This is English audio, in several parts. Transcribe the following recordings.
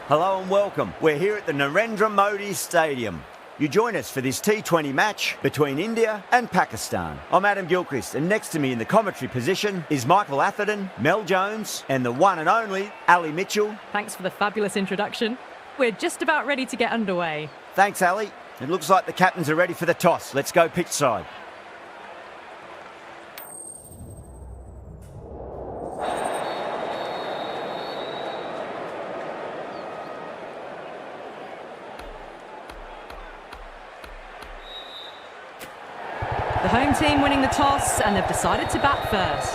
Hello and welcome. We're here at the Narendra Modi Stadium. You join us for this T20 match between India and Pakistan. I'm Adam Gilchrist, and next to me in the commentary position is Michael Atherton, Mel Jones, and the one and only Ali Mitchell. Thanks for the fabulous introduction. We're just about ready to get underway. Thanks, Ali. It looks like the captains are ready for the toss. Let's go pitch side. The home team winning the toss, and they've decided to bat first.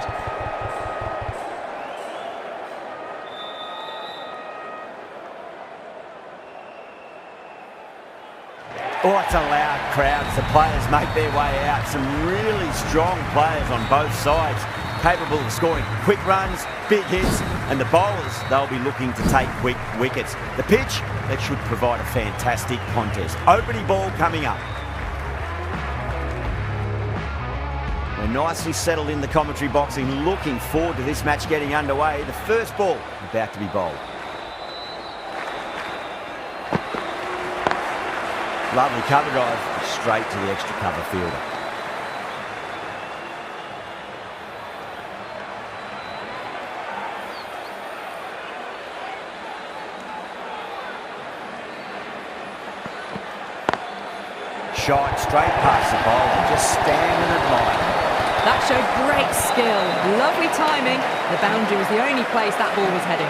Oh, it's a loud crowd as the players make their way out. Some really strong players on both sides, capable of scoring quick runs, big hits, and the bowlers, they'll be looking to take quick wickets. The pitch, that should provide a fantastic contest. Opening ball coming up. We're nicely settled in the commentary box and looking forward to this match getting underway. The first ball about to be bowled. Lovely cover drive, straight to the extra cover fielder. Shot straight past the bowler, just stand and admire. That showed great skill, lovely timing. The boundary was the only place that ball was heading.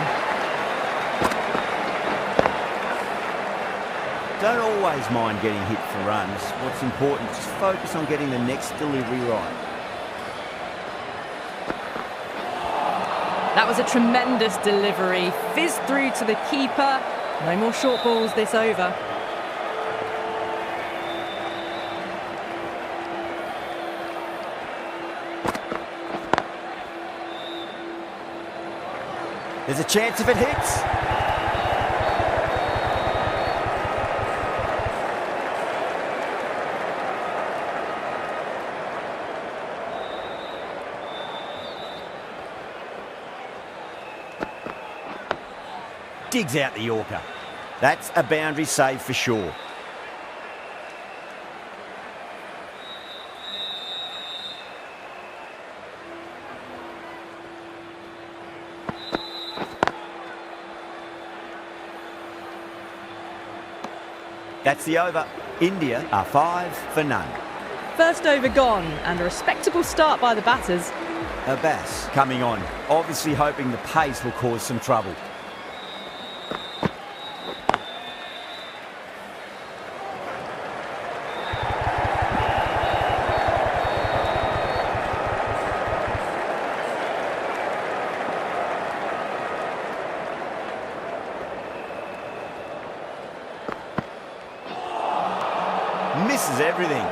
Don't always mind getting hit for runs. What's important is just focus on getting the next delivery right. That was a tremendous delivery. Fizzed through to the keeper. No more short balls this over. There's a chance if it hits. Digs out the Yorker. That's a boundary save for sure. That's the over. India are 5 for none. First over gone, and a respectable start by the batters. Abbas coming on, obviously hoping the pace will cause some trouble. Misses everything.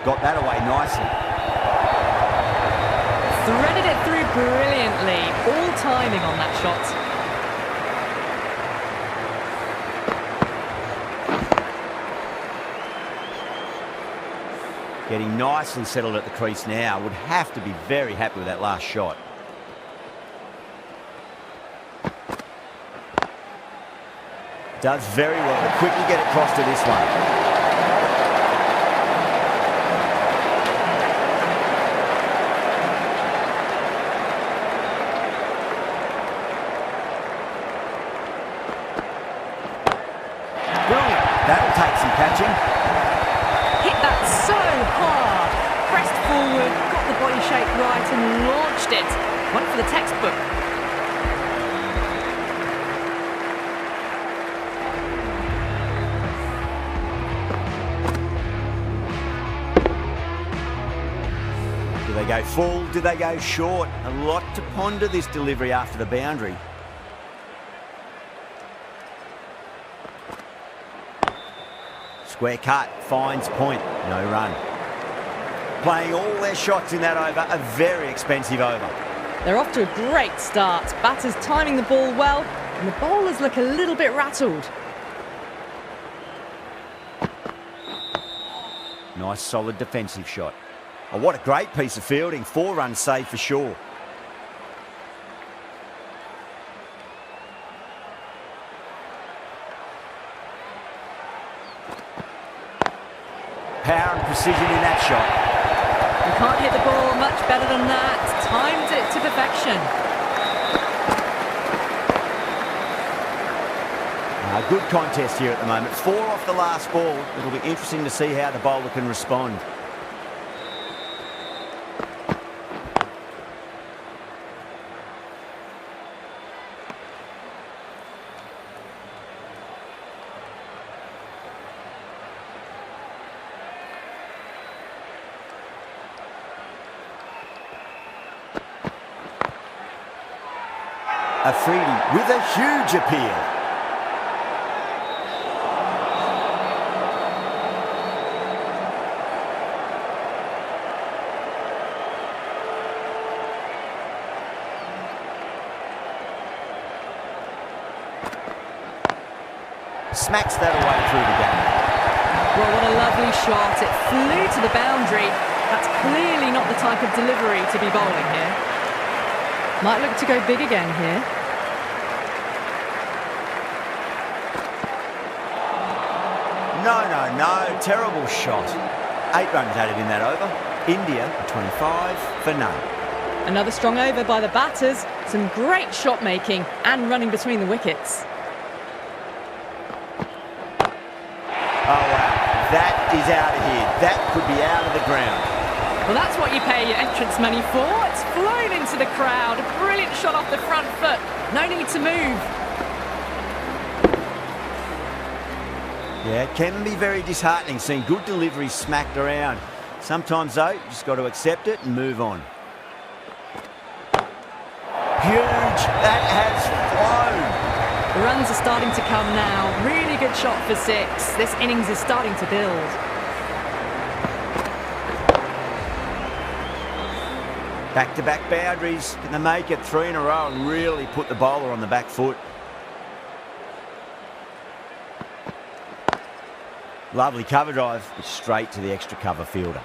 Got that away nicely. Threaded it through brilliantly. All timing on that shot. Getting nicely settled at the crease now. Would have to be very happy with that last shot. Does very well to quickly get across to this one. Brilliant. That'll take some catching. Hit that so hard. Pressed forward, got the body shape right and launched it. One for the textbook. Do they go full? Do they go short? A lot to ponder this delivery after the boundary. Square cut, finds point, no run. Playing all their shots in that over, a very expensive over. They're off to a great start. Batters timing the ball well, and the bowlers look a little bit rattled. Nice solid defensive shot. Oh, what a great piece of fielding. 4 runs saved for sure. Power and precision in that shot. You can't hit the ball much better than that. Timed it to perfection. Good contest here at the moment. 4 off the last ball. It'll be interesting to see how the bowler can respond. Afridi with a huge appeal. Smacks that away through the gap. Well, what a lovely shot. It flew to the boundary. That's clearly not the type of delivery to be bowling here. Might look to go big again here. No. Terrible shot. 8 runs added in that over. India 25 for none. Another strong over by the batters. Some great shot making and running between the wickets. Oh, wow. That is out of here. That could be out of the ground. Well, that's what you pay your entrance money for. It's flown into the crowd. A brilliant shot off the front foot. No need to move. Yeah, it can be very disheartening seeing good deliveries smacked around. Sometimes, though, you just got to accept it and move on. Huge. That has flown. The runs are starting to come now. Really good shot for 6. This innings is starting to build. Back-to-back boundaries. Can they make it 3 in a row and really put the bowler on the back foot? Lovely cover drive, but straight to the extra cover fielder.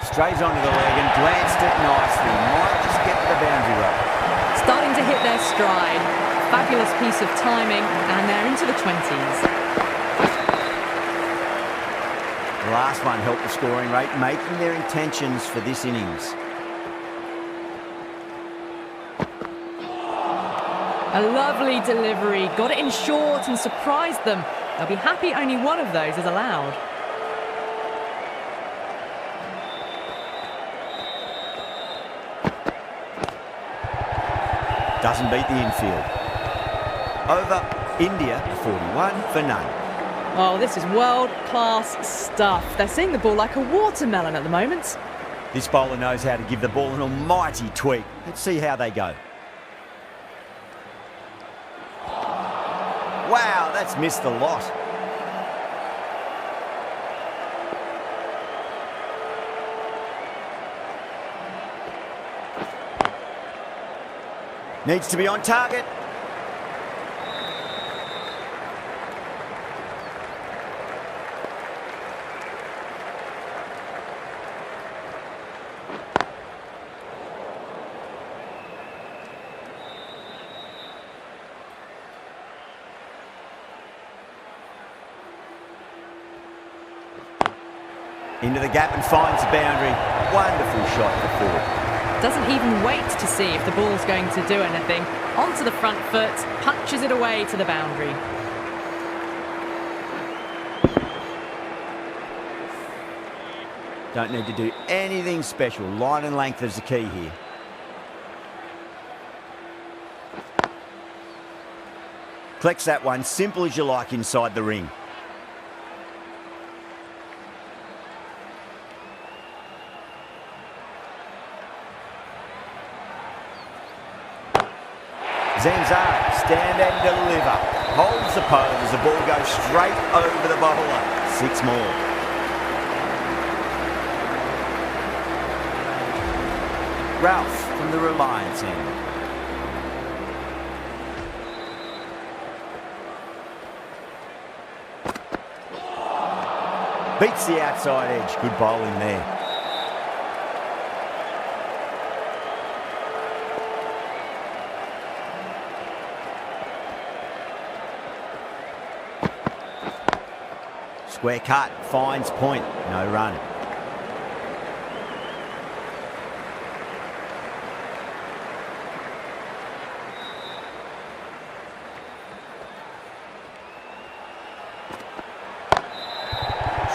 Strays onto the leg and glanced it nicely. Might just get to the boundary rope. Starting to hit their stride. Fabulous piece of timing, and they're into the 20s. The last one helped the scoring rate, making their intentions for this innings. A lovely delivery. Got it in short and surprised them. They'll be happy only one of those is allowed. Doesn't beat the infield. Over, India 41 for none. Oh, this is world-class stuff. They're seeing the ball like a watermelon at the moment. This bowler knows how to give the ball an almighty tweak. Let's see how they go. Wow, that's missed a lot. Needs to be on target. Into the gap and finds the boundary. Wonderful shot for 4. Doesn't even wait to see if the ball's going to do anything. Onto the front foot, punches it away to the boundary. Don't need to do anything special. Line and length is the key here. Collects that one, simple as you like inside the ring. Zanzar, stand and deliver. Holds the pose as the ball goes straight over the bowler. 6 more. Ralph from the Reliance end. Beats the outside edge. Good bowling there. Square cut, finds point, no run.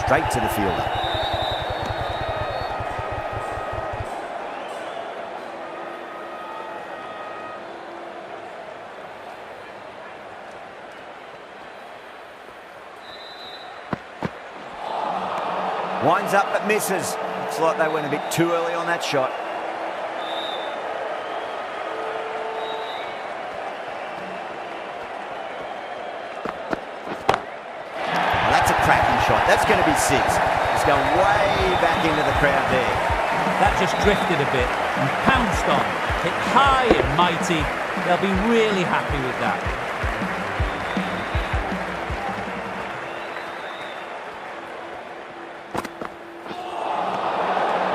Straight to the fielder. Winds up but misses. Looks like they went a bit too early on that shot. Well, that's a cracking shot. That's going to be 6. It's going way back into the crowd there. That just drifted a bit and pounced on. Hit high and mighty. They'll be really happy with that.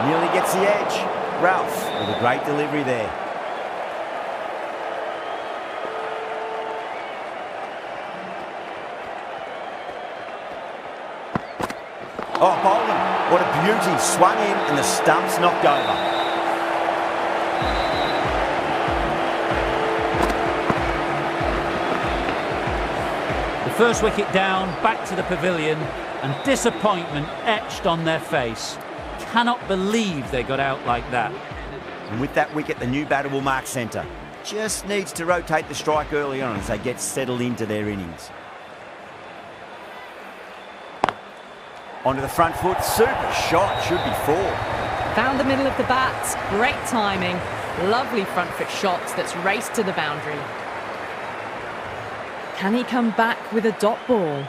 Nearly gets the edge. Ralph with a great delivery there. Oh, bowling. What a beauty. Swung in and the stump's knocked over. The first wicket down, back to the pavilion, and disappointment etched on their face. Cannot believe they got out like that. And with that wicket, the new batter will mark centre. Just needs to rotate the strike early on as they get settled into their innings. Onto the front foot, super shot, should be 4. Found the middle of the bat, great timing. Lovely front foot shot that's raced to the boundary. Can he come back with a dot ball?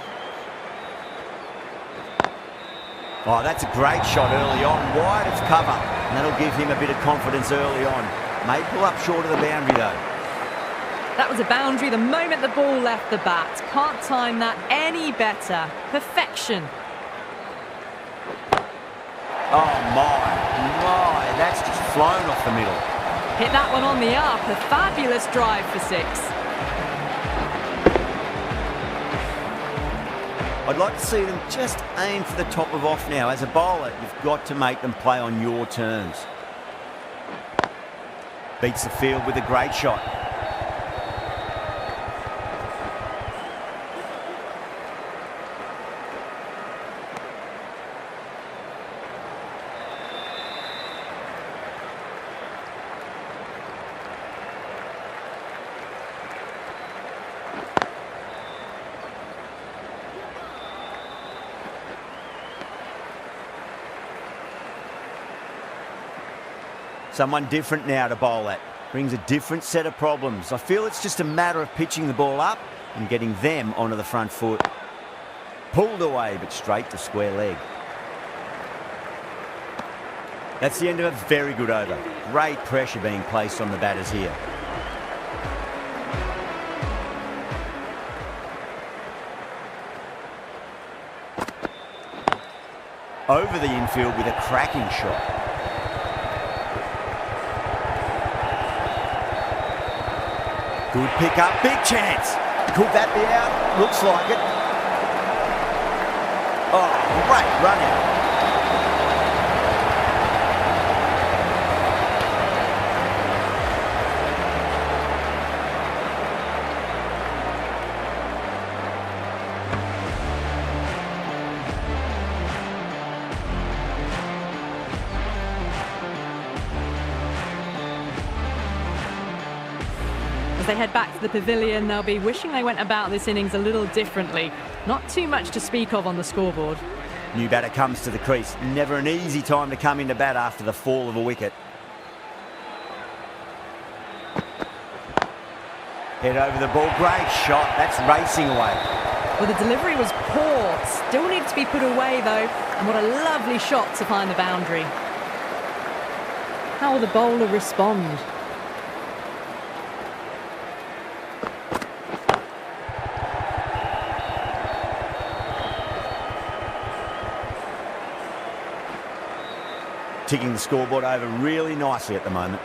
Oh, that's a great shot early on. Wide of cover. And that'll give him a bit of confidence early on. May pull up short of the boundary though. That was a boundary the moment the ball left the bat. Can't time that any better. Perfection. Oh my, that's just flown off the middle. Hit that one on the up. A fabulous drive for 6. I'd like to see them just aim for the top of off now. As a bowler, you've got to make them play on your terms. Beats the field with a great shot. Someone different now to bowl at. Brings a different set of problems. I feel it's just a matter of pitching the ball up and getting them onto the front foot. Pulled away, but straight to square leg. That's the end of a very good over. Great pressure being placed on the batters here. Over the infield with a cracking shot. Good pick up, big chance. Could that be out? Looks like it. Oh, great run out. As they head back to the pavilion, they'll be wishing they went about this innings a little differently. Not too much to speak of on the scoreboard. New batter comes to the crease. Never an easy time to come into bat after the fall of a wicket. Head over the ball. Great shot. That's racing away. Well, the delivery was poor. Still needs to be put away, though. And what a lovely shot to find the boundary. How will the bowler respond? Ticking the scoreboard over really nicely at the moment.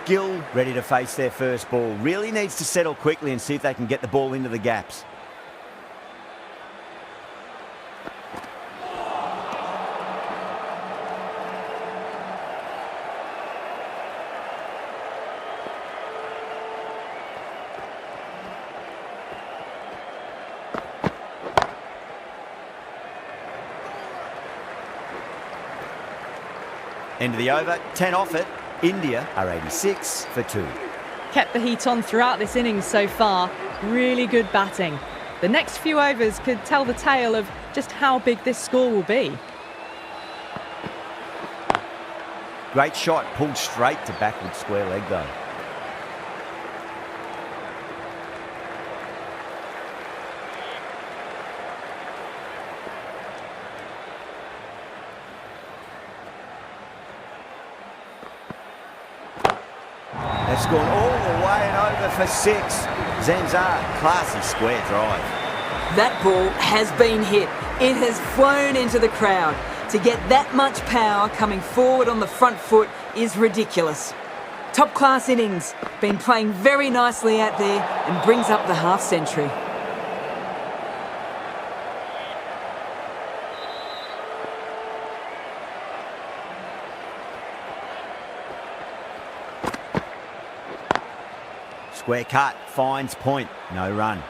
Gill ready to face their first ball. Really needs to settle quickly and see if they can get the ball into the gaps. End of the over, 10 off it. India are 86 for 2. Kept the heat on throughout this innings so far. Really good batting. The next few overs could tell the tale of just how big this score will be. Great shot, pulled straight to backward square leg though. That's gone all the way and over for 6. Zanzar, classy square drive. That ball has been hit. It has flown into the crowd. To get that much power coming forward on the front foot is ridiculous. Top class innings, been playing very nicely out there and brings up the half century. Square cut, finds point, no run.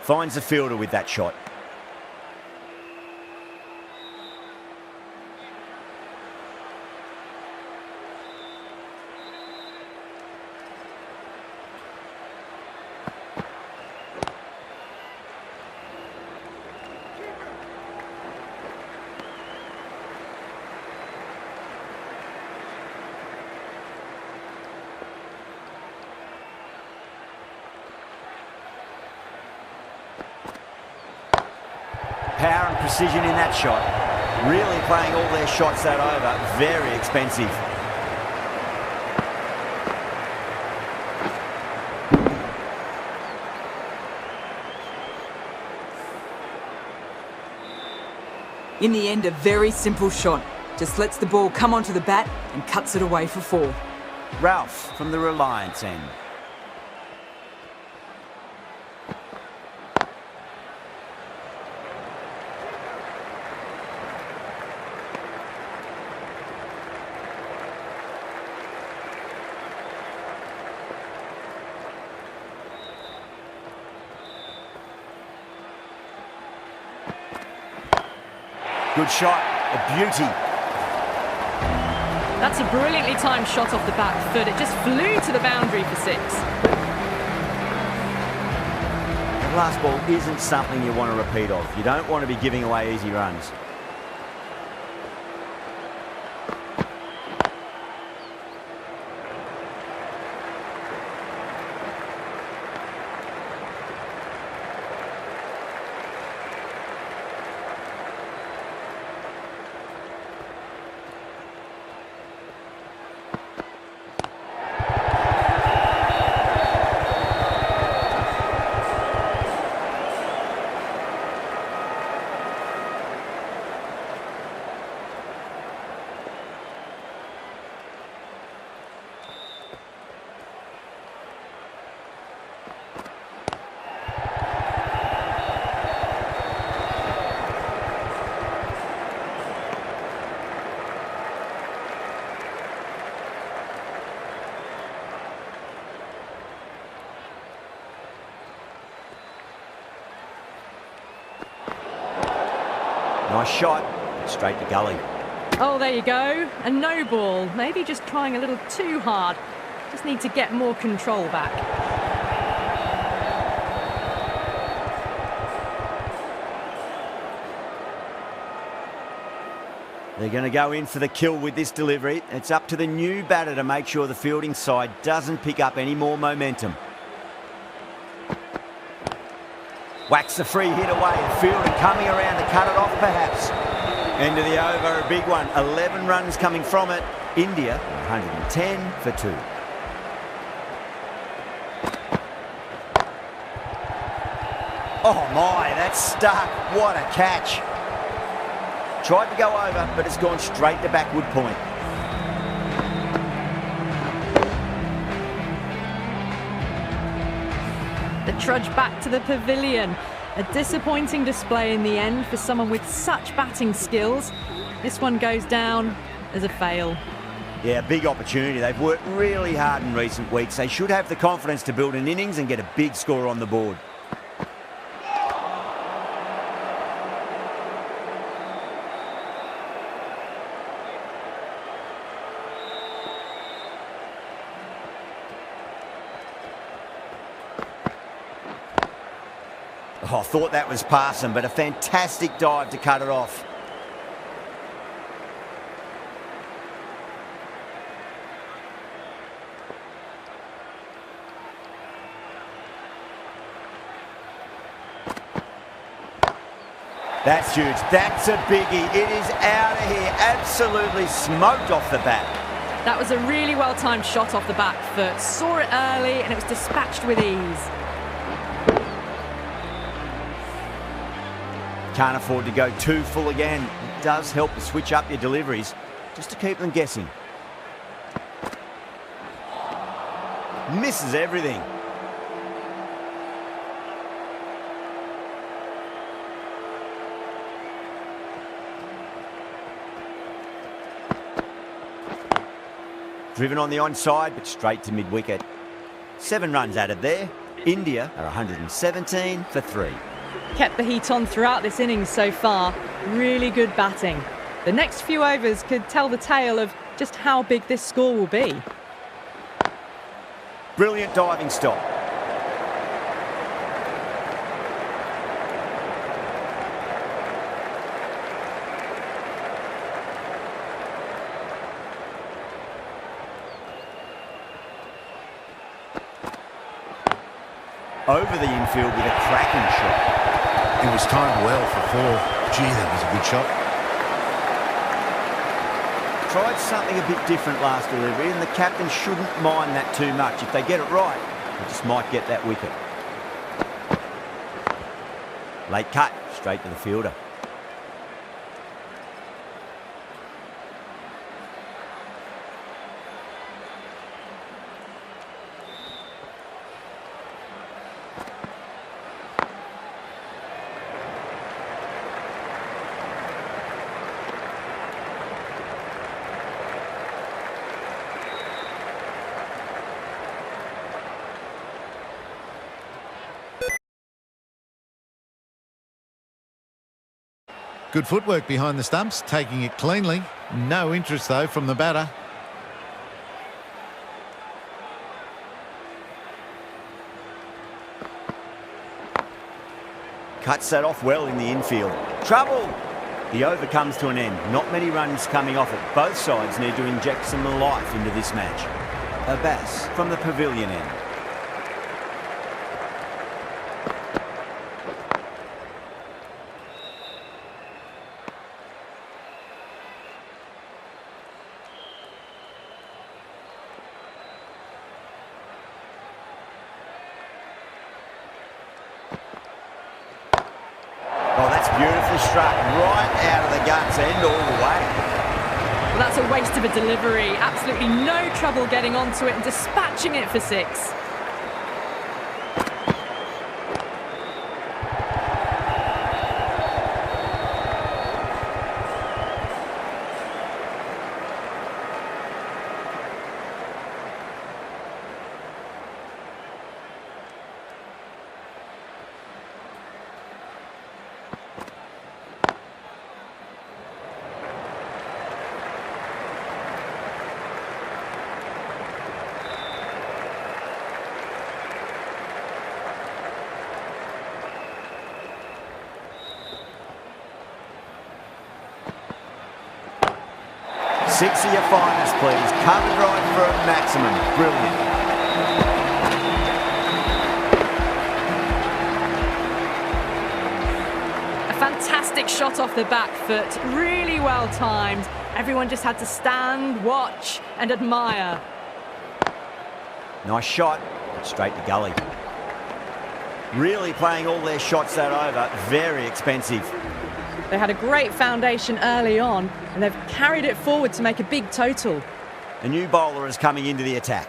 Finds the fielder with that shot. Power and precision in that shot. Really playing all their shots that over. Very expensive. In the end, a very simple shot. Just lets the ball come onto the bat and cuts it away for 4. Ralph from the Reliance end. Good shot, a beauty. That's a brilliantly timed shot off the back foot. It just flew to the boundary for 6. The last ball isn't something you want to repeat of. You don't want to be giving away easy runs. Nice shot, straight to gully. Oh, there you go. A no ball. Maybe just trying a little too hard. Just need to get more control back. They're going to go in for the kill with this delivery. It's up to the new batter to make sure the fielding side doesn't pick up any more momentum. Whacks the free hit away. The fielder coming around to cut it off perhaps. End of the over, a big one. 11 runs coming from it. India, 110 for 2. Oh my, that's stuck. What a catch. Tried to go over, but it's gone straight to backward point. The trudge back to the pavilion. A disappointing display in the end for someone with such batting skills. This one goes down as a fail. Yeah, big opportunity. They've worked really hard in recent weeks. They should have the confidence to build an innings and get a big score on the board. Oh, I thought that was passing, but a fantastic dive to cut it off. That's huge. That's a biggie. It is out of here. Absolutely smoked off the bat. That was a really well-timed shot off the back foot. Saw it early and it was dispatched with ease. Can't afford to go too full again. It does help to switch up your deliveries just to keep them guessing. Misses everything. Driven on the onside, but straight to mid-wicket. 7 runs added there. India are 117 for 3. Kept the heat on throughout this innings so far. Really good batting. The next few overs could tell the tale of just how big this score will be. Brilliant diving stop. Over the infield with a cracking shot. It was timed well for 4. Gee, that was a good shot. Tried something a bit different last delivery, and the captain shouldn't mind that too much. If they get it right, they just might get that wicket. Late cut, straight to the fielder. Good footwork behind the stumps, taking it cleanly. No interest, though, from the batter. Cuts that off well in the infield. Trouble! The over comes to an end. Not many runs coming off it. Both sides need to inject some life into this match. Abbas from the pavilion end. Oh, that's beautifully struck right out of the guts end all the way. Well, that's a waste of a delivery. Absolutely no trouble getting onto it and dispatching it for 6. 6 of your finest, please. Cover drive for a maximum. Brilliant. Fantastic shot off the back foot, really well timed. Everyone just had to stand, watch and admire. Nice shot, straight to gully. Really playing all their shots that over, very expensive. They had a great foundation early on and they've carried it forward to make a big total. A new bowler is coming into the attack.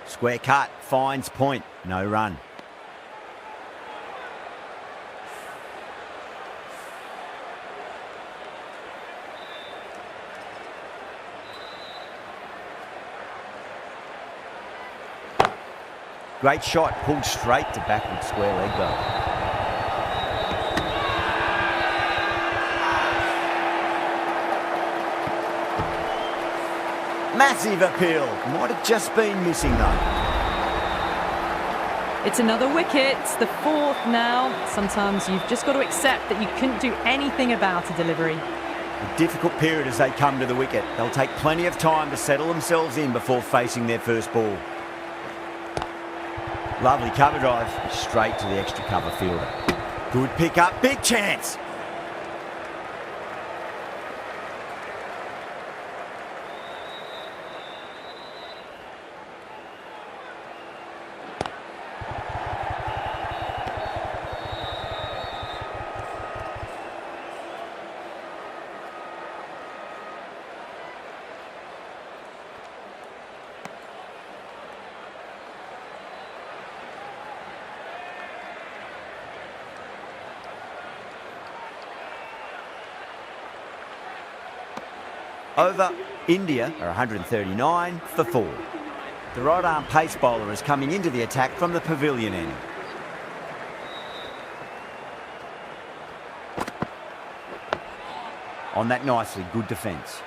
Square cut, finds point, no run. Great shot, pulled straight to backward square leg though. Massive appeal. Might have just been missing though. It's another wicket, it's the fourth now. Sometimes you've just got to accept that you couldn't do anything about a delivery. A difficult period as they come to the wicket. They'll take plenty of time to settle themselves in before facing their first ball. Lovely cover drive, straight to the extra cover fielder. Good pick up, big chance. Over, India are 139 for 4. The right arm pace bowler is coming into the attack from the pavilion end. On that nicely, good defence.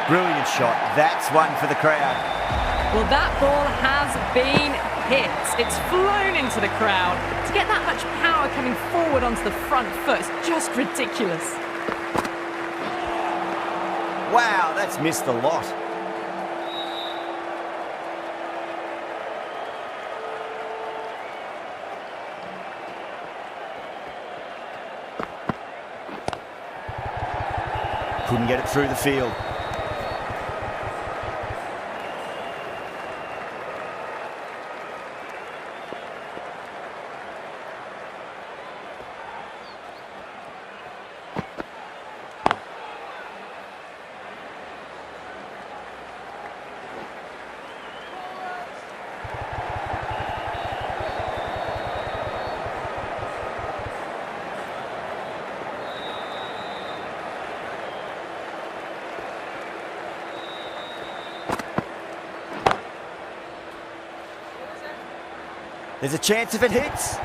Brilliant shot, that's one for the crowd. Well, that ball has been hit. It's flown into the crowd. To get that much power coming forward onto the front foot is just ridiculous. Wow, that's missed the lot. Couldn't get it through the field. There's a chance if it hits.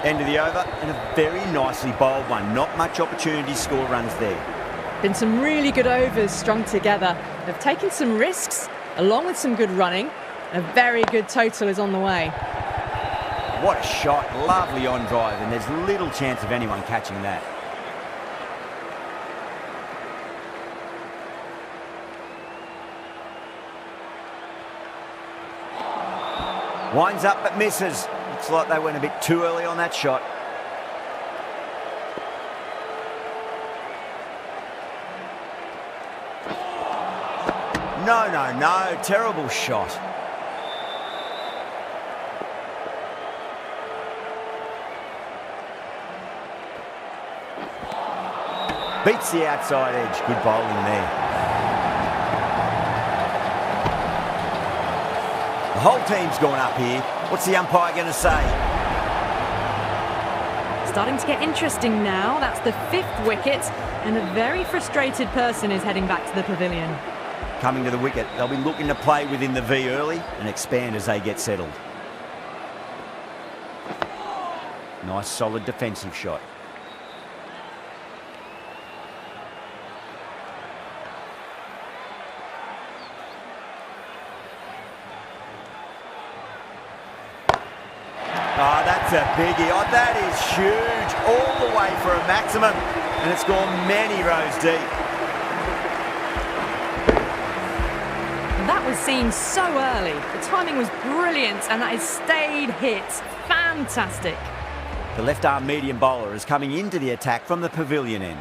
End of the over, and a very nicely bowled one. Not much opportunity to score runs there. Been some really good overs strung together. They've taken some risks, along with some good running. A very good total is on the way. What a shot, lovely on drive, and there's little chance of anyone catching that. Winds up but misses. Looks like they went a bit too early on that shot. No, terrible shot. Beats the outside edge. Good bowling there. The whole team's gone up here. What's the umpire going to say? Starting to get interesting now. That's the 5th wicket, and a very frustrated person is heading back to the pavilion. Coming to the wicket, they'll be looking to play within the V early and expand as they get settled. Nice, solid defensive shot. Oh, that's a biggie. Oh, that is huge. All the way for a maximum. And it's gone many rows deep. That was seen so early. The timing was brilliant, and that has stayed hit. Fantastic. The left-arm medium bowler is coming into the attack from the pavilion end.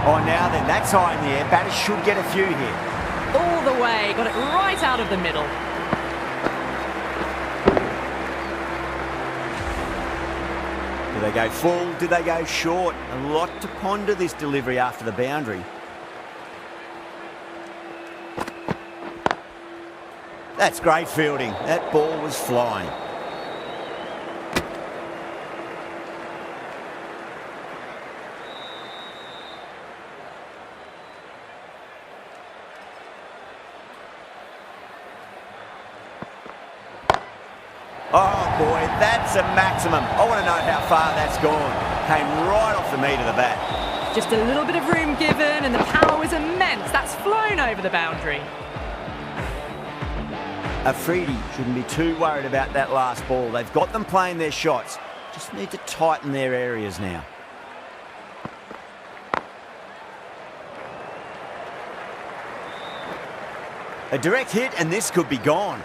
Oh, now then, that's high in the air. Batters should get a few here. All the way, got it right out of the middle. Do they go full? Do they go short? A lot to ponder this delivery after the boundary. That's great fielding. That ball was flying. Oh boy, that's a maximum. I want to know how far that's gone. Came right off the meat of the bat. Just a little bit of room given, and the power was immense. That's flown over the boundary. Afridi shouldn't be too worried about that last ball. They've got them playing their shots. Just need to tighten their areas now. A direct hit, and this could be gone.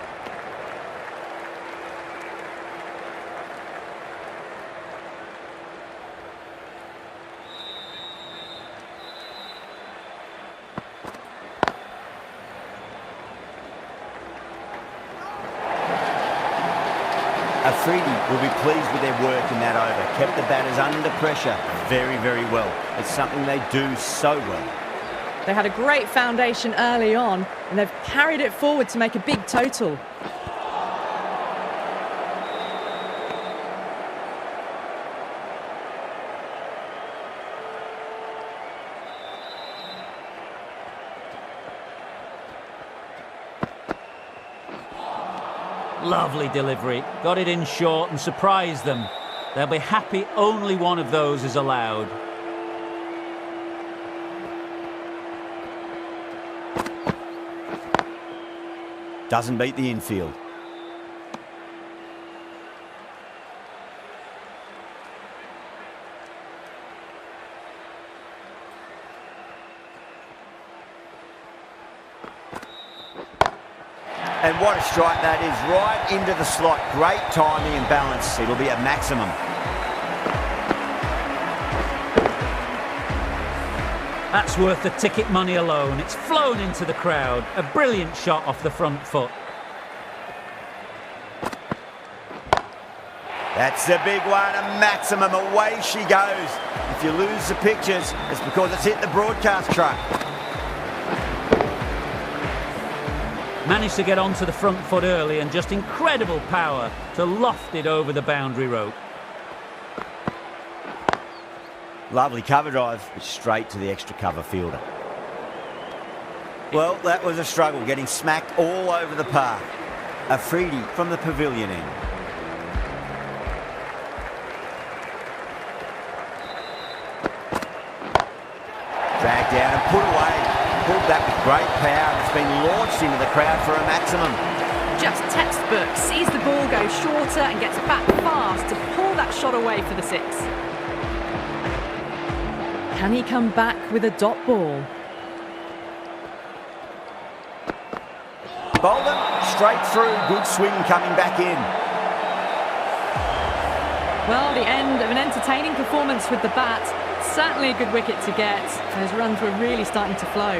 Afridi will be pleased with their work in that over. Kept the batters under pressure very, very well. It's something they do so well. They had a great foundation early on, and they've carried it forward to make a big total. Lovely delivery. Got it in short and surprised them. They'll be happy only one of those is allowed. Doesn't beat the infield. And what a strike that is, right into the slot. Great timing and balance. It'll be a maximum. That's worth the ticket money alone. It's flown into the crowd. A brilliant shot off the front foot. That's a big one, a maximum. Away she goes. If you lose the pictures, it's because it's hit the broadcast truck. Managed to get onto the front foot early and just incredible power to loft it over the boundary rope. Lovely cover drive, straight to the extra cover fielder. Well, that was a struggle, getting smacked all over the park. Afridi from the pavilion end. Dragged down and put away. Pulled that with great power. It's been launched into the crowd for a maximum. Just textbook. Sees the ball go shorter and gets back fast to pull that shot away for the six. Can he come back with a dot ball? Bolden, straight through. Good swing coming back in. Well, the end of an entertaining performance with the bat. Certainly a good wicket to get. Those runs were really starting to flow.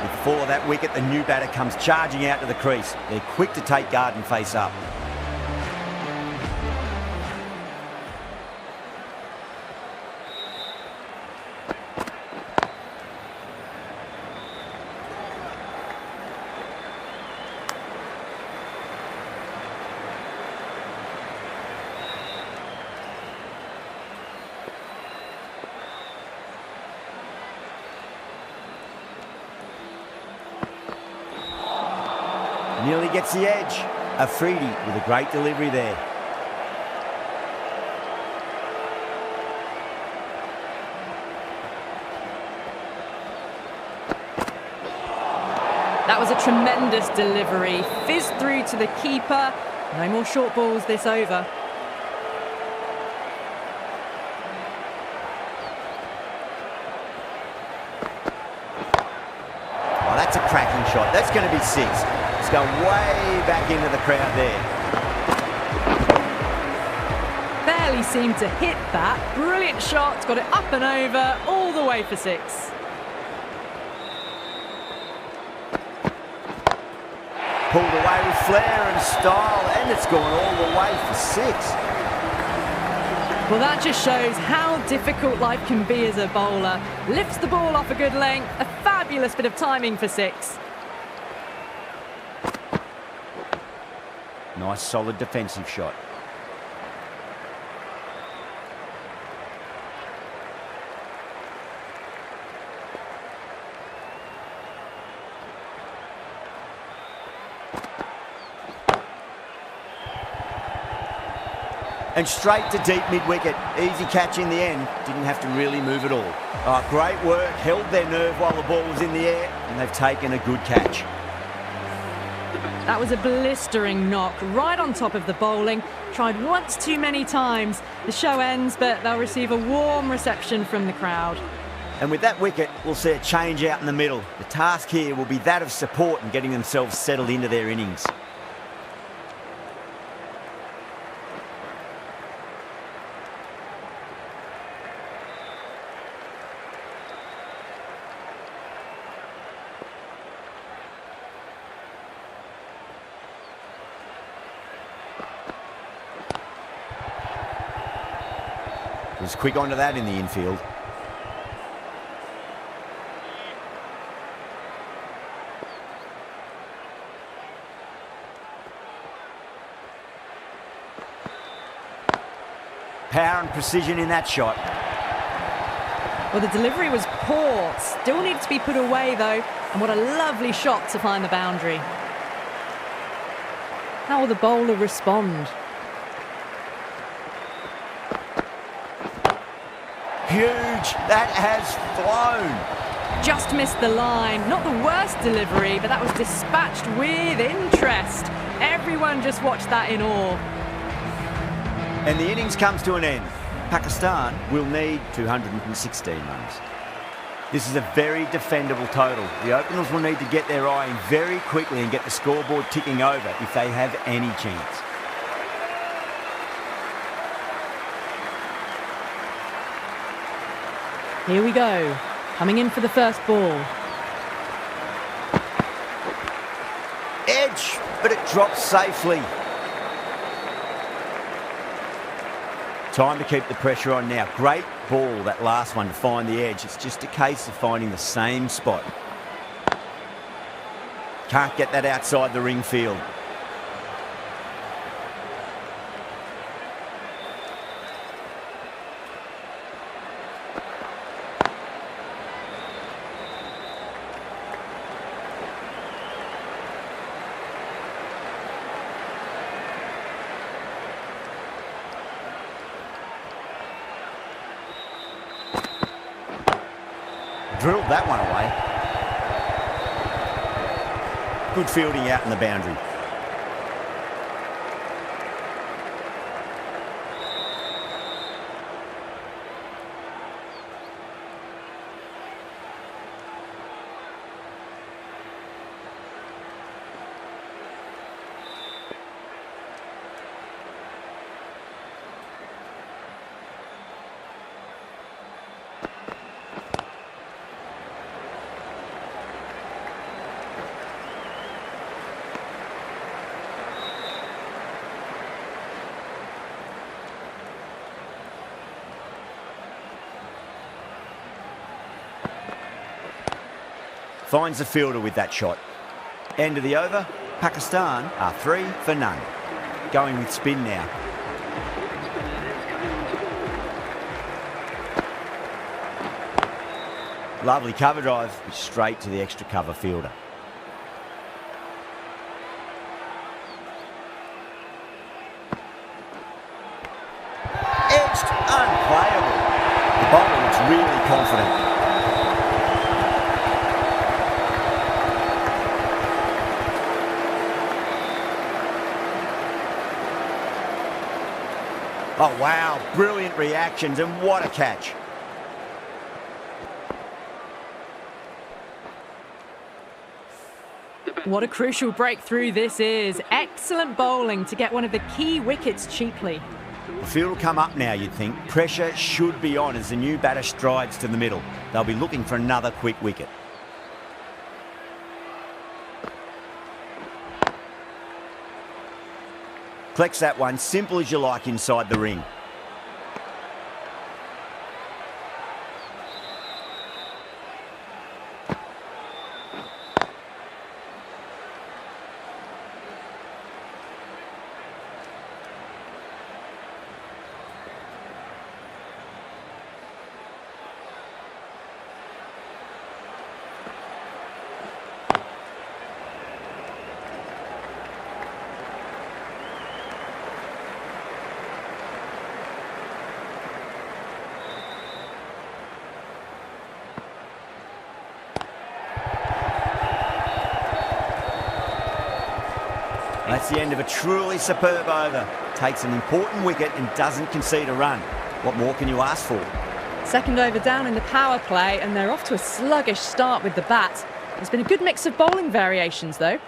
Before that wicket, the new batter comes charging out to the crease. They're quick to take guard and face up. Nearly gets the edge. Afridi with a great delivery there. That was a tremendous delivery. Fizzed through to the keeper. No more short balls this over. Oh, that's a cracking shot. That's going to be 6. It's going way back into the crowd there. Barely seemed to hit that. Brilliant shot. Got it up and over, all the way for 6. Pulled away with flair and style, and it's gone all the way for 6. Well, that just shows how difficult life can be as a bowler. Lifts the ball off a good length, a fabulous bit of timing for 6. Nice, solid defensive shot. And straight to deep mid-wicket. Easy catch in the end. Didn't have to really move at all. Oh, great work. Held their nerve while the ball was in the air, and they've taken a good catch. That was a blistering knock right on top of the bowling. Tried once too many times. The show ends, but they'll receive a warm reception from the crowd. And with that wicket, we'll see a change out in the middle. The task here will be that of support and getting themselves settled into their innings. Was quick onto that in the infield. Power and precision in that shot. Well, the delivery was poor. Still needs to be put away, though. And what a lovely shot to find the boundary. How will the bowler respond? Huge. That has flown. Just missed the line. Not the worst delivery, but that was dispatched with interest. Everyone just watched that in awe. And the innings comes to an end. Pakistan will need 216 runs. This is a very defendable total. The openers will need to get their eye in very quickly and get the scoreboard ticking over if they have any chance. Here we go. Coming in for the first ball. Edge, but it drops safely. Time to keep the pressure on now. Great ball, that last one, to find the edge. It's just a case of finding the same spot. Can't get that outside the ring field. Drilled that one away. Good fielding out in the boundary. Finds the fielder with that shot. End of the over. Pakistan are 3 for none. Going with spin now. Lovely cover drive, straight to the extra cover fielder. confident. Oh, wow, brilliant reactions, and what a catch. What a crucial breakthrough this is. Excellent bowling to get one of the key wickets cheaply. The field will come up now, you'd think. Pressure should be on as the new batter strides to the middle. They'll be looking for another quick wicket. Collects that one, simple as you like inside the ring. That's the end of a truly superb over. Takes an important wicket and doesn't concede a run. What more can you ask for? Second over down in the power play, and they're off to a sluggish start with the bat. There's been a good mix of bowling variations, though.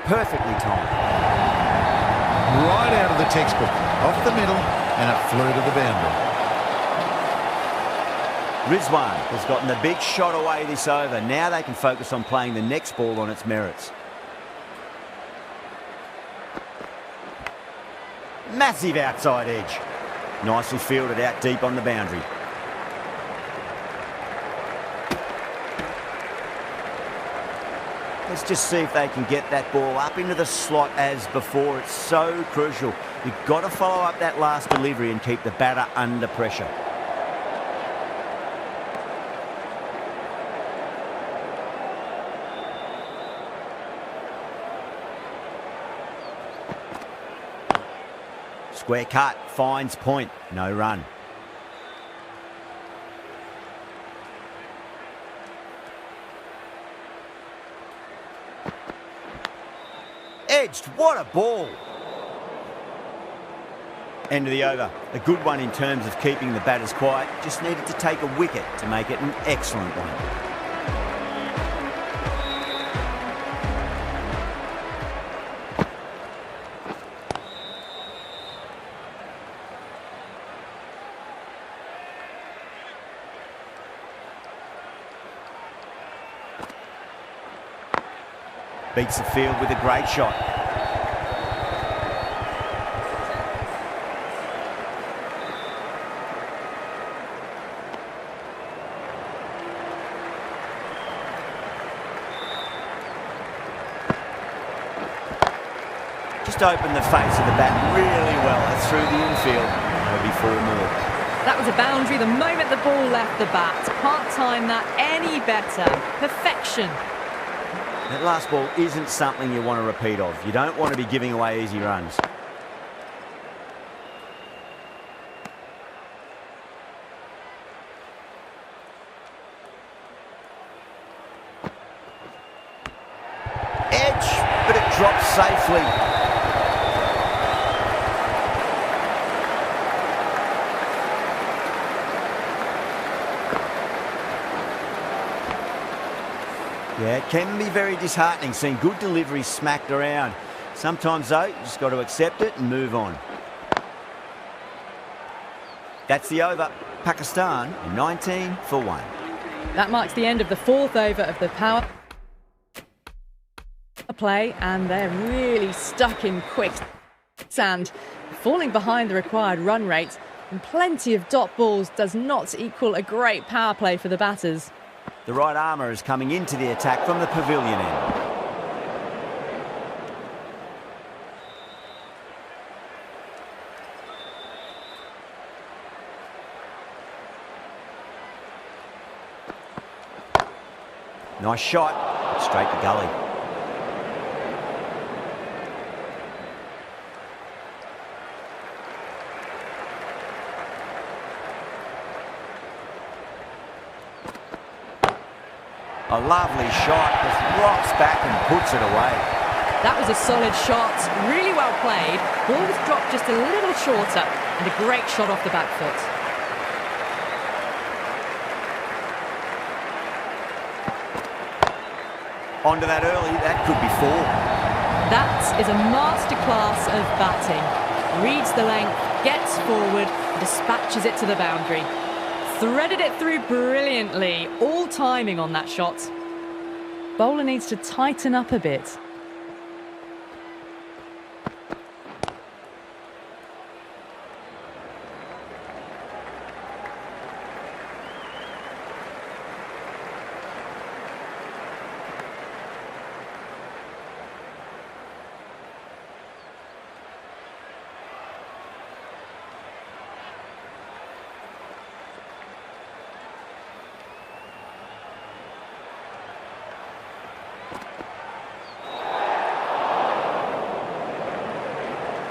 Perfectly timed. Right out of the textbook, off the middle, and it flew to the boundary. Rizwan has gotten the big shot away this over. Now they can focus on playing the next ball on its merits. Massive outside edge. Nicely fielded out deep on the boundary. Let's just see if they can get that ball up into the slot as before. It's so crucial. You've got to follow up that last delivery and keep the batter under pressure. Square cut, finds point, no run. Edged, what a ball. End of the over. A good one in terms of keeping the batters quiet. Just needed to take a wicket to make it an excellent one. Beats the field with a great shot. Just opened the face of the bat really well. That's through the infield. There'll be 4 more. That was a boundary the moment the ball left the bat. Can't time that any better. Perfection. That last ball isn't something you want to repeat of. You don't want to be giving away easy runs. Edge, but it drops safely. Yeah, it can be very disheartening seeing good deliveries smacked around. Sometimes, though, you just got to accept it and move on. That's the over. Pakistan, 19 for 1. That marks the end of the 4th over of the power play, and they're really stuck in quicksand, falling behind the required run rate, and plenty of dot balls does not equal a great power play for the batters. The right armour is coming into the attack from the pavilion end. Nice shot. straight to gully. A lovely shot, just rocks back and puts it away. That was a solid shot, really well played. Ball was dropped just a little shorter, and a great shot off the back foot. Onto that early, that could be 4. That is a masterclass of batting. Reads the length, gets forward, dispatches it to the boundary. Threaded it through brilliantly, all timing on that shot. Bowler needs to tighten up a bit.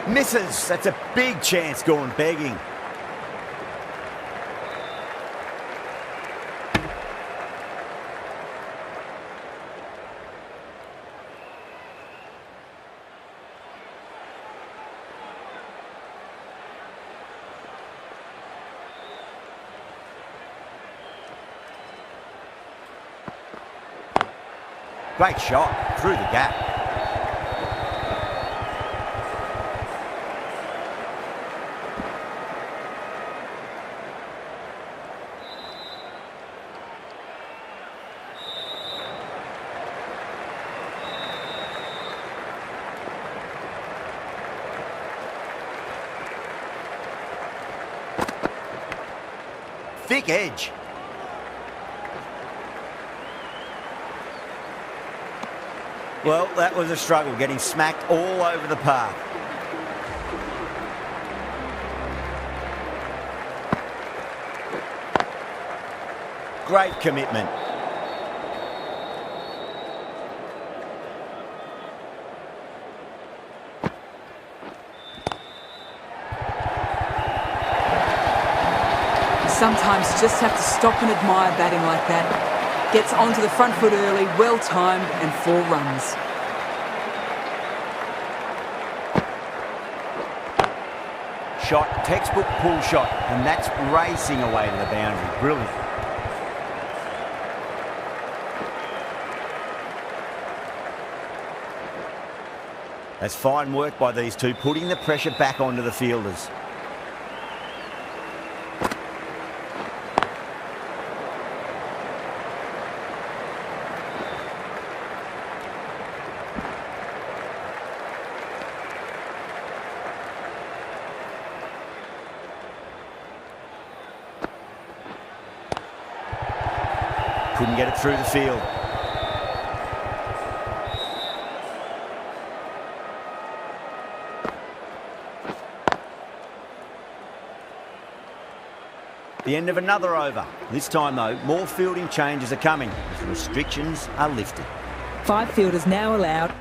Misses. That's a big chance going begging. Great shot through the gap. Thick edge. Well, that was a struggle, getting smacked all over the park. Great commitment. Sometimes you just have to stop and admire batting like that. Gets onto the front foot early, well timed, and 4 runs. Shot, textbook pull shot, and that's racing away to the boundary. Brilliant. That's fine work by these two, putting the pressure back onto the fielders. Couldn't get it through the field. The end of another over. This time, though, more fielding changes are coming as restrictions are lifted. 5 fielders now allowed.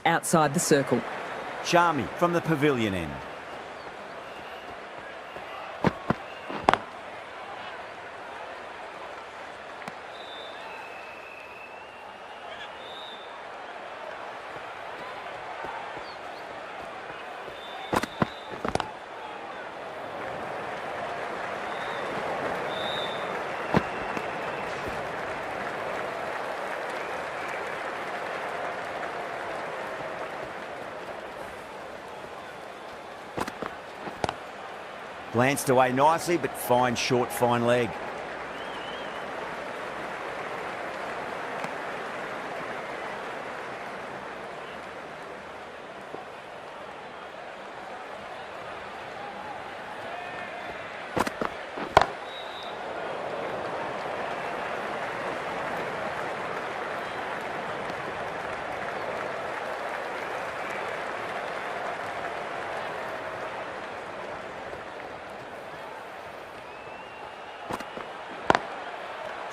Outside the circle. Sharmy from the pavilion end. Glanced away nicely, but fine short, fine leg.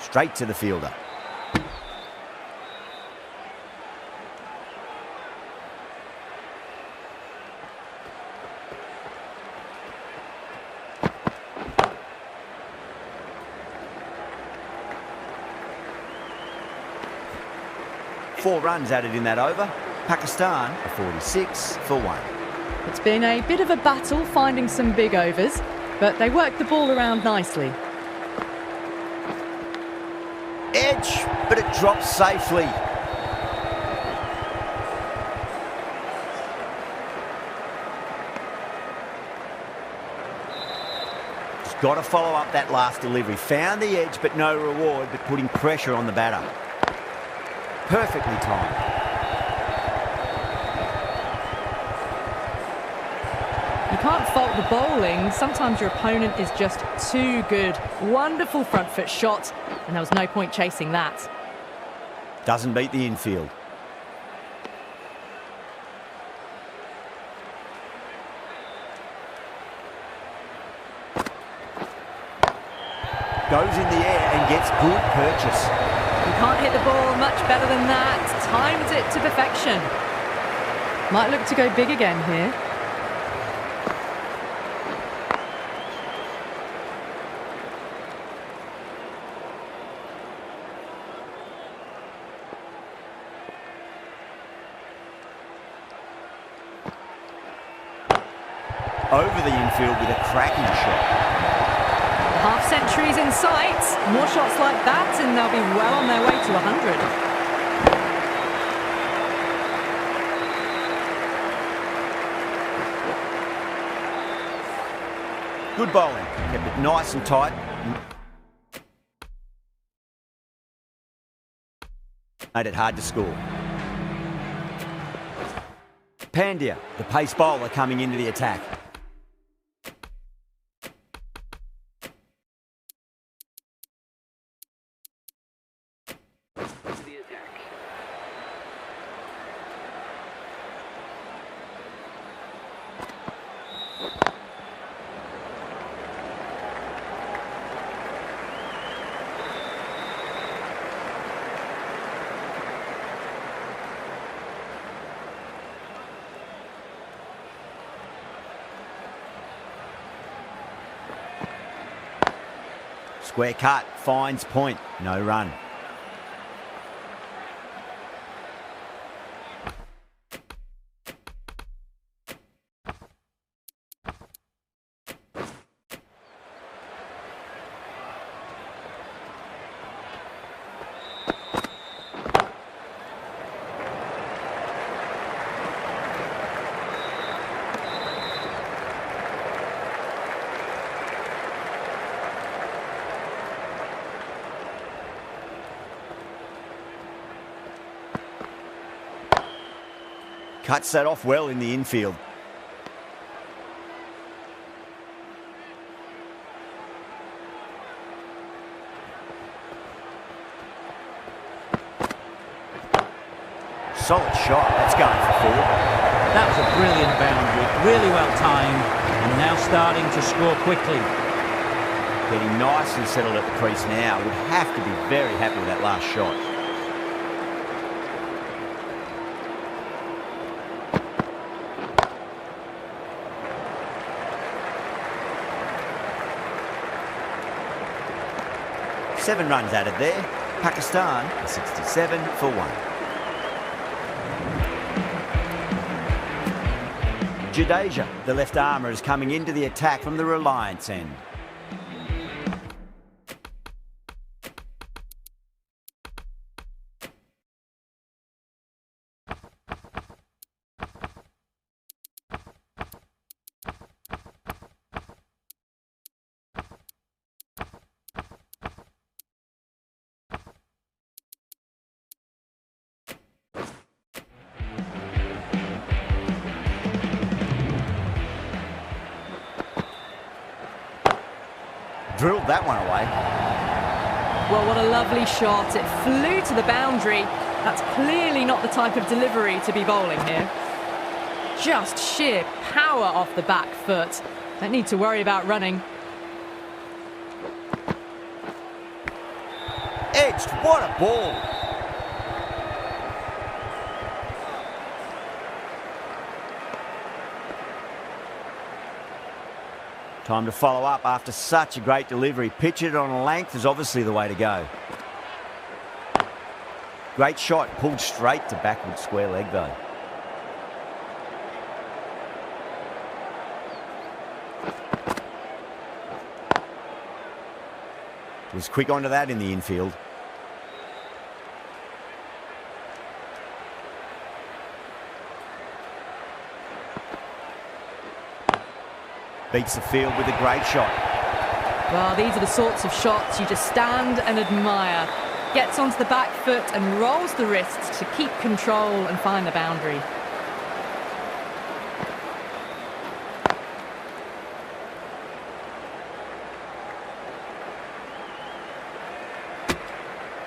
Straight to the fielder. Four runs added in that over. Pakistan are 46 for 1. It's been a bit of a battle finding some big overs, but they worked the ball around nicely. Edge, but it drops safely. Just got to follow up that last delivery. Found the edge, but no reward, but putting pressure on the batter. Perfectly timed. You can't fault the bowling. Sometimes your opponent is just too good. Wonderful front foot shot, and there was no point chasing that. Doesn't beat the infield. Goes in the air and gets good purchase. You can't hit the ball much better than that. Timed it to perfection. Might look to go big again here. Over the infield with a cracking shot. The half century's in sight. More shots like that and they'll be well on their way to 100. Good bowling. Kept it nice and tight. Made it hard to score. Pandya, the pace bowler, coming into the attack. Square cut, finds point, no run. Cuts that off well in the infield. Solid shot. That's going for 4. That was a brilliant boundary, really well timed, and now starting to score quickly. Getting nicely settled at the crease now. Would have to be very happy with that last shot. Seven runs added there. Pakistan are 67 for 1. Jadeja, the left armour, is coming into the attack from the Reliance end. Drilled that one away. Well, what a lovely shot. It flew to the boundary. That's clearly not the type of delivery to be bowling here. Just sheer power off the back foot. Don't need to worry about running. Edged, what a ball. Time to follow up after such a great delivery. Pitch it on a length is obviously the way to go. Great shot, pulled straight to backward square leg though. Was quick onto that in the infield. Beats the field with a great shot. Well, these are the sorts of shots you just stand and admire. Gets onto the back foot and rolls the wrists to keep control and find the boundary.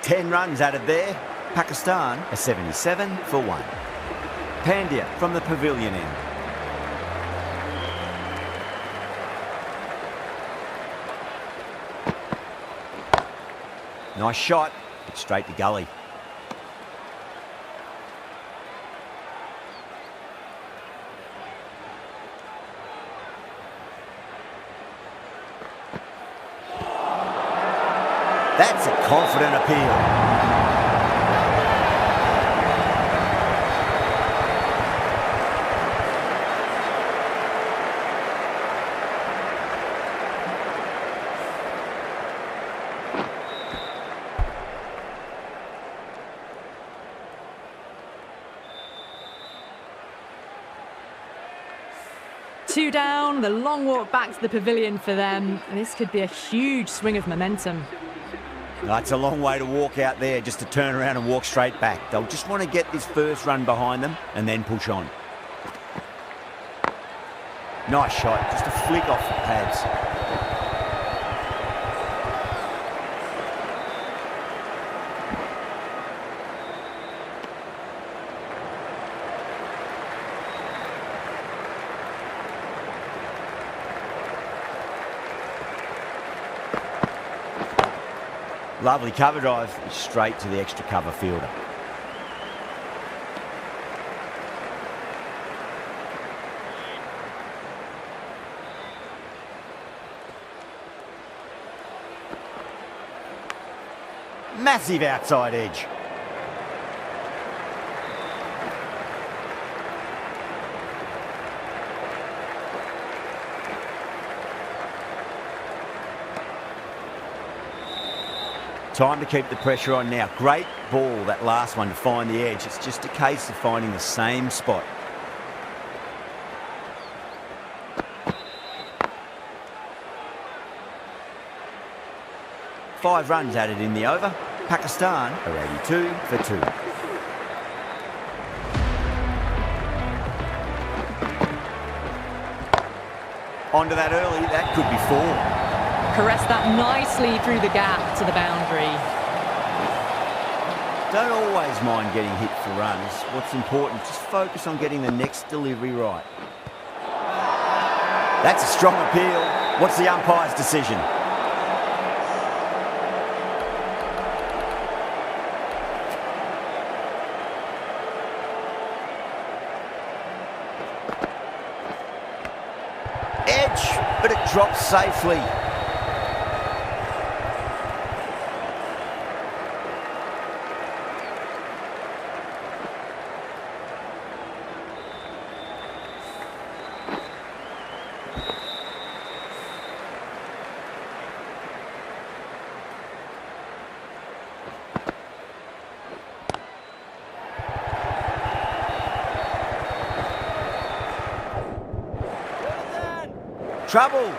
Ten runs added there. Pakistan a 77 for 1. Pandya from the pavilion end. Nice shot, straight to gully. That's a confident appeal. Two down, the long walk back to the pavilion for them. This could be a huge swing of momentum. It's a long way to walk out there just to turn around and walk straight back. They'll just want to get this first run behind them and then push on. Nice shot, just a flick off the pads. Lovely cover drive, straight to the extra cover fielder. Massive outside edge. Time to keep the pressure on now. Great ball, that last one, to find the edge. It's just a case of finding the same spot. Five runs added in the over. Pakistan are 82 for 2. Onto that early, that could be 4. Caress that nicely through the gap to the boundary. Don't always mind getting hit for runs. What's important, just focus on getting the next delivery right. That's a strong appeal. What's the umpire's decision? Edge, but it drops safely. Trouble.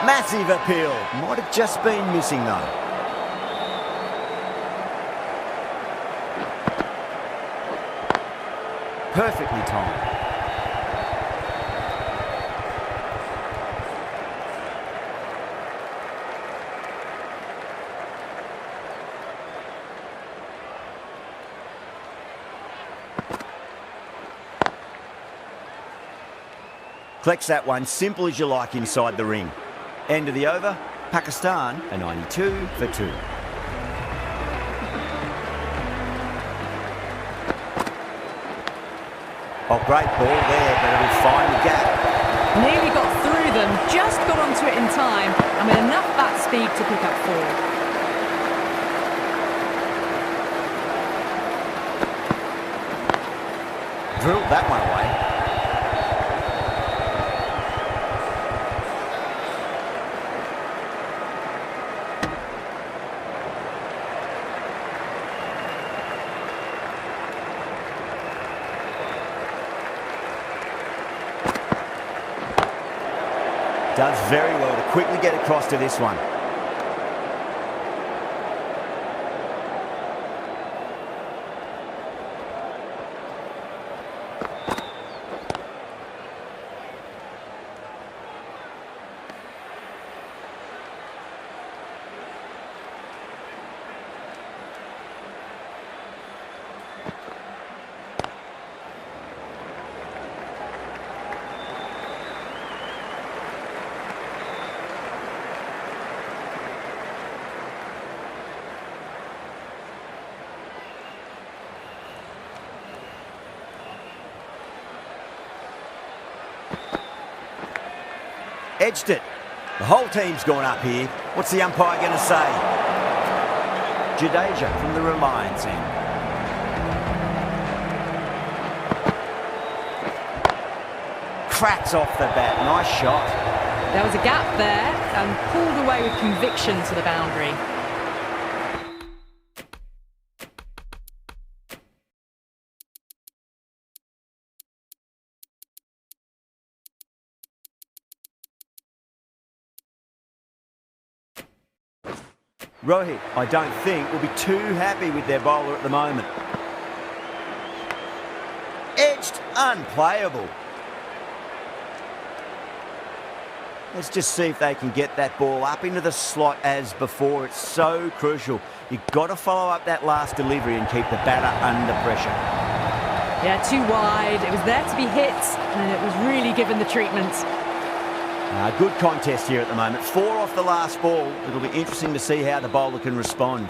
Massive appeal. Might have just been missing though. Perfectly timed. Collects that one, simple as you like inside the ring. End of the over, Pakistan a 92 for 2. Oh, great ball there, but it'll find the gap. Nearly got through them, just got onto it in time, and with enough bat speed to pick up 4. Drilled that one away. Does very well to quickly get across to this one. Edged it. The whole team's gone up here. What's the umpire going to say? Jadeja from the Reliance end. Cracks off the bat. Nice shot. There was a gap there and pulled away with conviction to the boundary. Rohit, I don't think, will be too happy with their bowler at the moment. Edged, unplayable. Let's just see if they can get that ball up into the slot as before. It's so crucial. You've got to follow up that last delivery and keep the batter under pressure. Yeah, too wide. It was there to be hit, and it was really given the treatment. Good contest here at the moment. 4 off the last ball. It'll be interesting to see how the bowler can respond.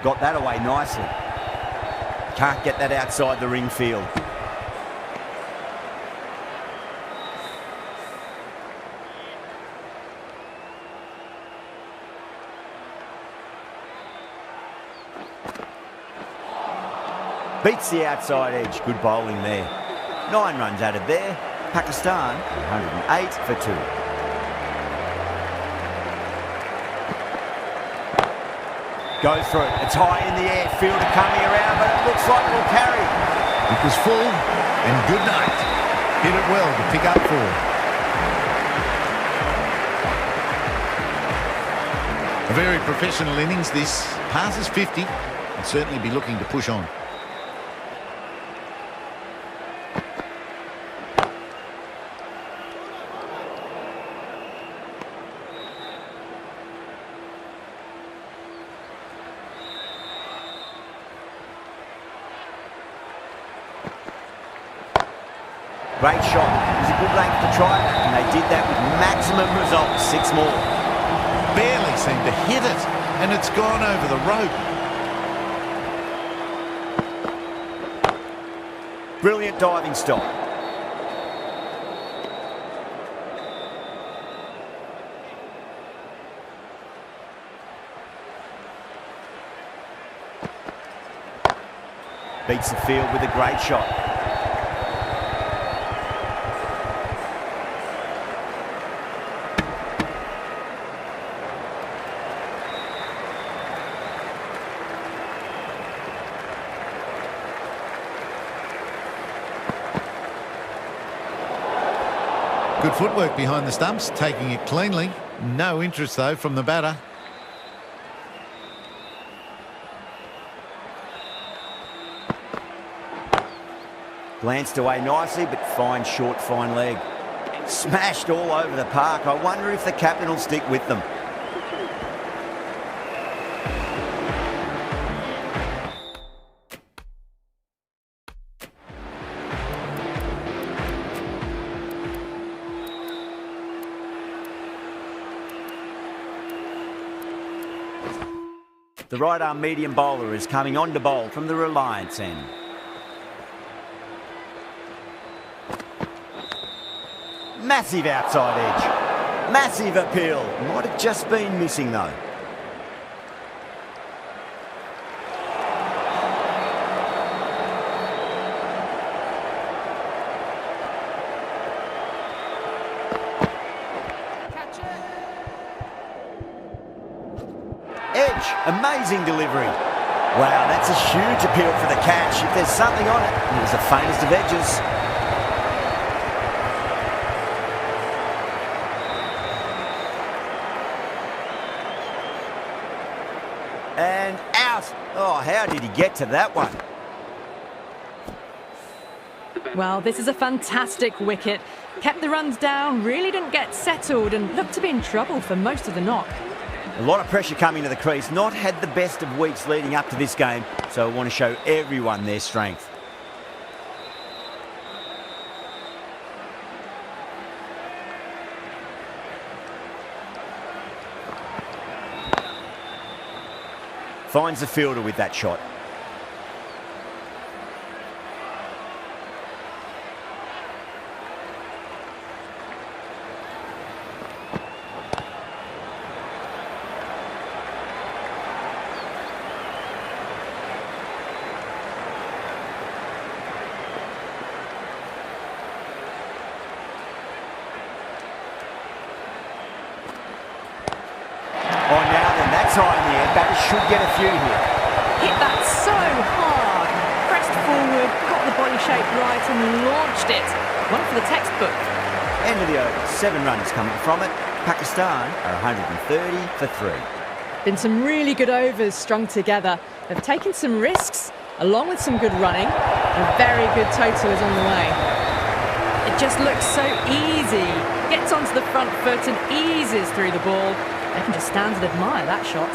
Got that away nicely. Can't get that outside the ring field. Beats the outside edge. Good bowling there. 9 runs added there. Pakistan 108 for 2. Goes for it. It's high in the air. Fielder coming around, but it looks like it'll carry. It was full, and good night. Hit it well to pick up 4. A very professional innings this. Passes 50. Will certainly be looking to push on. Great shot. It was a good length to try that, and they did that with maximum results. 6 more. Barely seemed to hit it, and it's gone over the rope. Brilliant diving stop. Beats the field with a great shot. Good footwork behind the stumps, taking it cleanly. No interest, though, from the batter. Glanced away nicely, but fine short, fine leg. Smashed all over the park. I wonder if the captain will stick with them. The right-arm medium bowler is coming on to bowl from the Reliance end. Massive outside edge. Massive appeal. Might have just been missing though. Edge, amazing delivery. Wow, that's a huge appeal for the catch. If there's something on it, it was the faintest of edges. And out. Oh, how did he get to that one? Well, this is a fantastic wicket. Kept the runs down, really didn't get settled and looked to be in trouble for most of the knock. A lot of pressure coming to the crease. Not had the best of weeks leading up to this game, so I want to show everyone their strength. Finds the fielder with that shot. Oh, now then, that's high in the air. Batters should get a few here. Hit that so hard. Pressed forward, got the body shape right and launched it. One for the textbook. End of the over. 7 runs coming from it. Pakistan are 130 for 3. Been some really good overs strung together. They've taken some risks, along with some good running. A very good total is on the way. It just looks so easy. Gets onto the front foot and eases through the ball. They can just stand and admire that shot.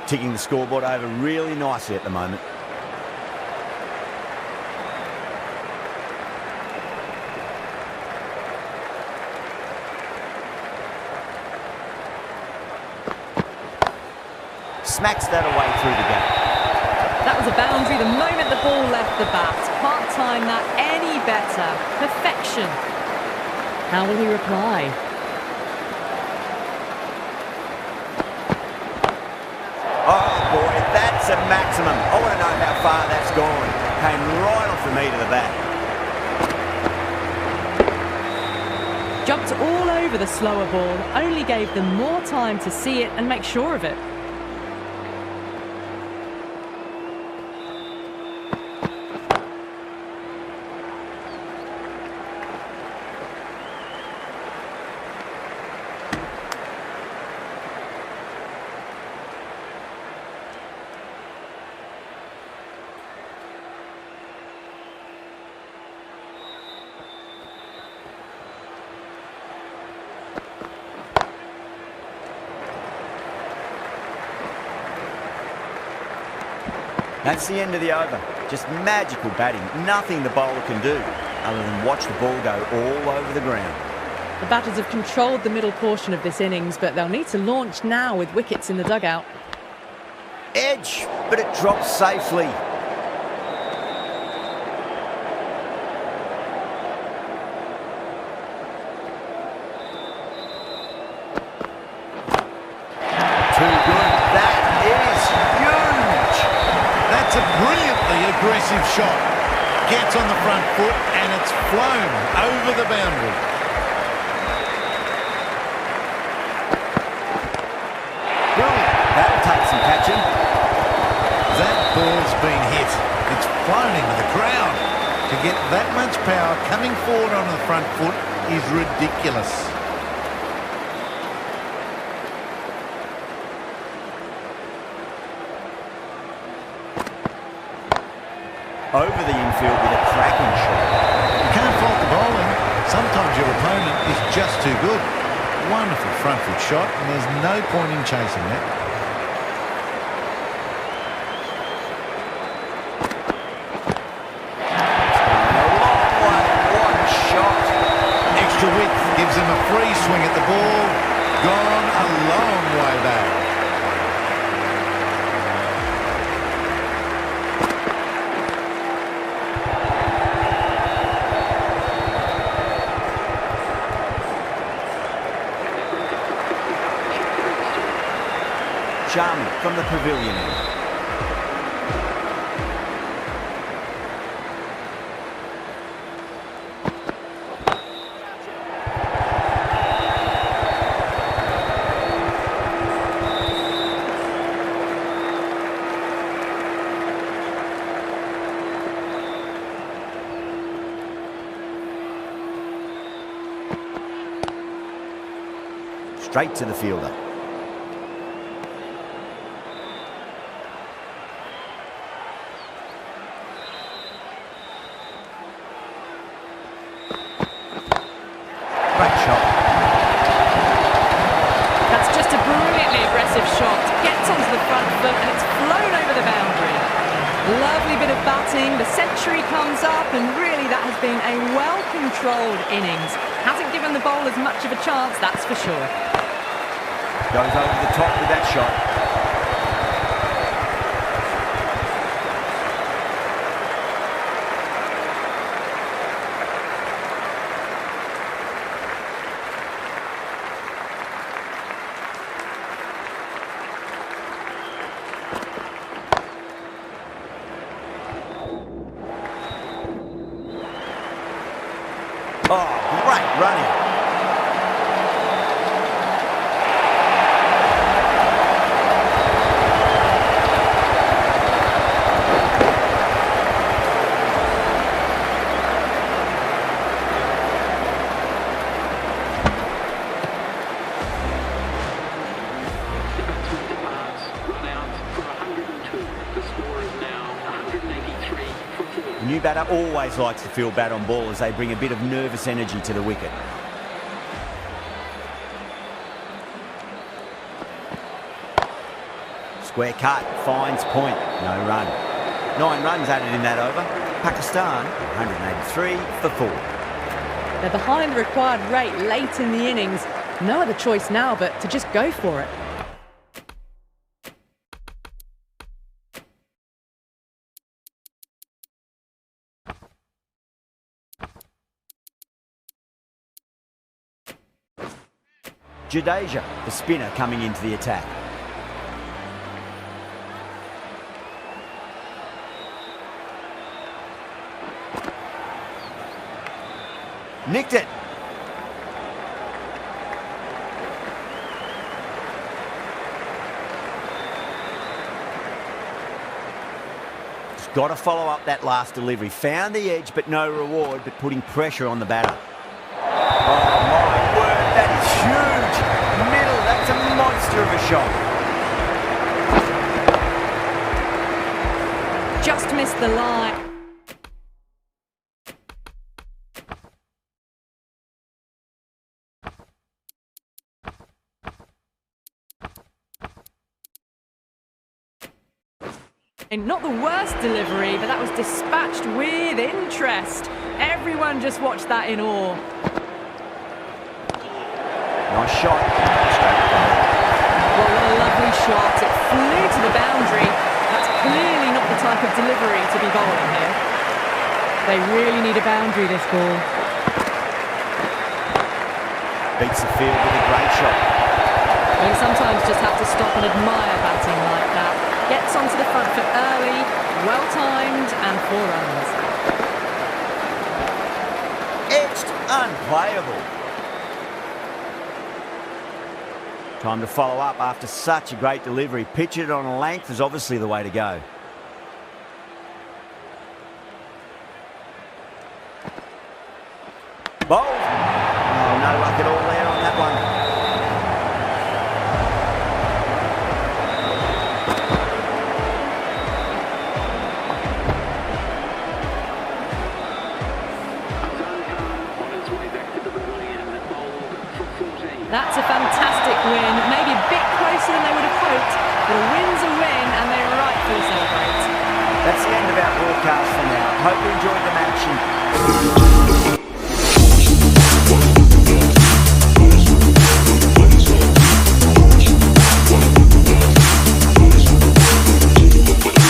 Ticking the scoreboard over really nicely at the moment. Smacks that away through the gap. That was a boundary the moment the ball left the bat. Can't time that any better. Perfection. How will he reply? Oh boy, that's a maximum. I want to know how far that's gone. Came right off the meat of the bat. Jumped all over the slower ball, only gave them more time to see it and make sure of it. That's the end of the over. Just magical batting. Nothing the bowler can do other than watch the ball go all over the ground. The batters have controlled the middle portion of this innings, but they'll need to launch now with wickets in the dugout. Edge, but it drops safely. Too good. That is huge. That's a brilliantly aggressive shot. Gets on the front foot and it's flown over the boundary. Brilliant. That'll take some catching. That ball's been hit. It's flown into the crowd. To get that much power coming forward on the front foot is ridiculous. Over the infield with a cracking shot. You can't fault the bowling. Sometimes your opponent is just too good. Wonderful front foot shot, and there's no point in chasing that. Extra width gives them a free swing at the ball. Gone a long way back. Charming from the pavilion end. Straight to the fielder. Great shot. That's just a brilliantly aggressive shot. Gets onto the front foot and it's flown over the boundary. Lovely bit of batting. The century comes up and really that has been a well-controlled innings. Hasn't given the bowlers much of a chance, that's for sure. Goes over the top with that shot. Oh, great running. The new batter always likes to feel bat on ball as they bring a bit of nervous energy to the wicket. Square cut, finds point, no run. 9 runs added in that over. Pakistan, 183 for 4. They're behind the required rate late in the innings. No other choice now but to just go for it. Jadeja, the spinner, coming into the attack. Nicked it. Just got to follow up that last delivery. Found the edge, but no reward, but putting pressure on the batter. Oh, my word, that is huge. Middle, that's a monster of a shot. Just missed the line. Not the worst delivery, but that was dispatched with interest. Everyone just watched that in awe. Nice shot. Well, what a lovely shot. It flew to the boundary. That's clearly not the type of delivery to be bowling here. They really need a boundary, this ball. Beats the field with a great shot. You sometimes just have to stop and admire batting like that. Gets onto the front foot early, well-timed, and 4 runs. Edged, unplayable. Time to follow up after such a great delivery. Pitch it on a length is obviously the way to go. Bowled. Oh, no luck at all there on that one. That's a fantastic win. Maybe a bit closer than they would have hoped, but a win's a win, and they rightfully celebrate. That's the end of our broadcast for now. Hope you enjoyed the match.